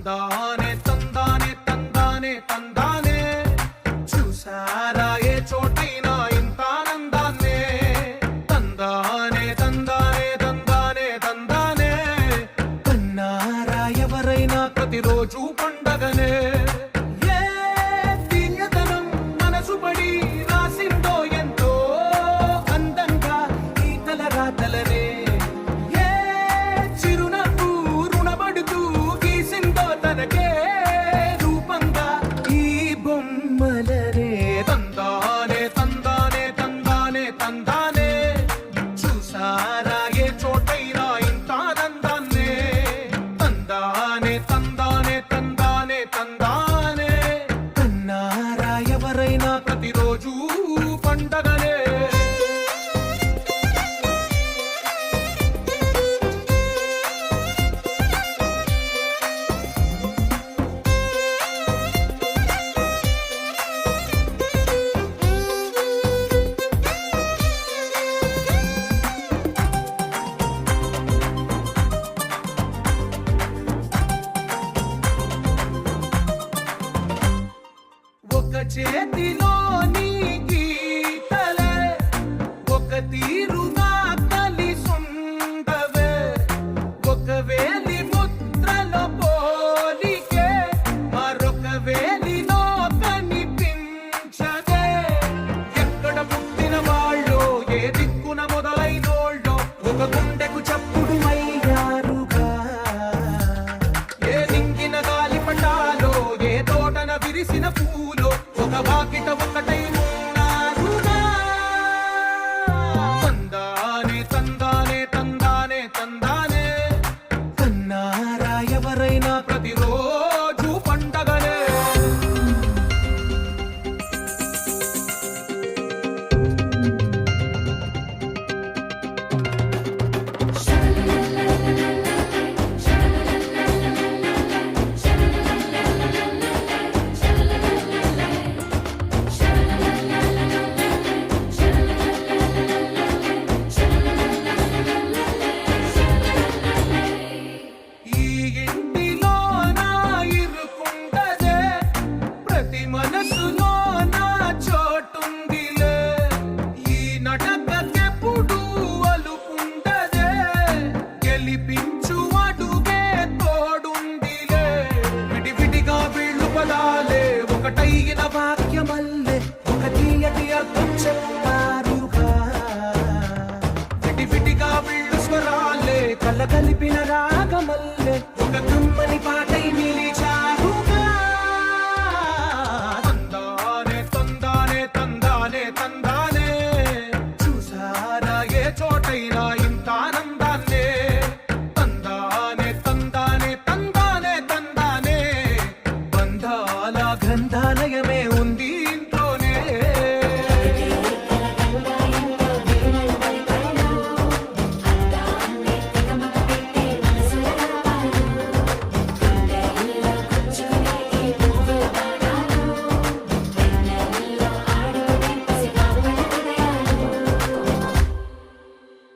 తందానే తందానే తందానే తందానే చూసారా ఏ చోటైనా ఇంత ఆనందాన్నే తందానే తందానే తందానే తందానే కన్నారా ఎవరైనా ప్రతిరోజు పండగనే ఏ తీయదనం మనసు పడి రాసిందో ఎంతో అందంగా ఈ తలరాతలనే ఏ చిరునవ్వు రుణపడుతూ గీసిందో తనకే రూపంగా ఈ బొమ్మలనే తందానే తందానే తందానే తందానే చూసారా ఏ చోటైనా ఇంత ఆనందాన్నే తందానే తందానే తందానే తందానే కన్నారా ఎవరైనా ప్రతిరోజు పండగనే ఒక చేతిలో నీ గీతలే ఒక తీరుగా కలిసుండవే ఒక వేలి ముద్రలో పోలికే మరొక వేలిలో కనిపించదే ఎక్కడ పుట్టిన వాళ్ళో ఏ దిక్కున మొదలైనోళ్ళో ఒక గుండెకు చప్పుడు అయ్యారుగా ఏ నింగిన గాలి పటాలో ఏ తోటన విరిసిన పూలో ఒక వాకిట ఒకటై ఉన్నారుగా తందానే తందానే తందానే తందానే కన్నారా ఎవరైనా ప్రతిరోజు పండగనే ఈ ఇంటిలో నా ఇరుకుండదే ప్రతి మనసులో నా చోటుందిలే ఈ నటకెప్పుడు అలుపుండదే గెలిపించు అడుగే తోడుందిలే విడివిడిగా వీళ్ళు పదాలే ఒకటైన వాక్యమల్లే ఒక తీయటి అర్థం చెప్పారుగా విడివిడిగా వీళ్ళు స్వరాలే కలగలిపిన రాగమల్లే ఒక కమ్మని పాటై నిలిచారు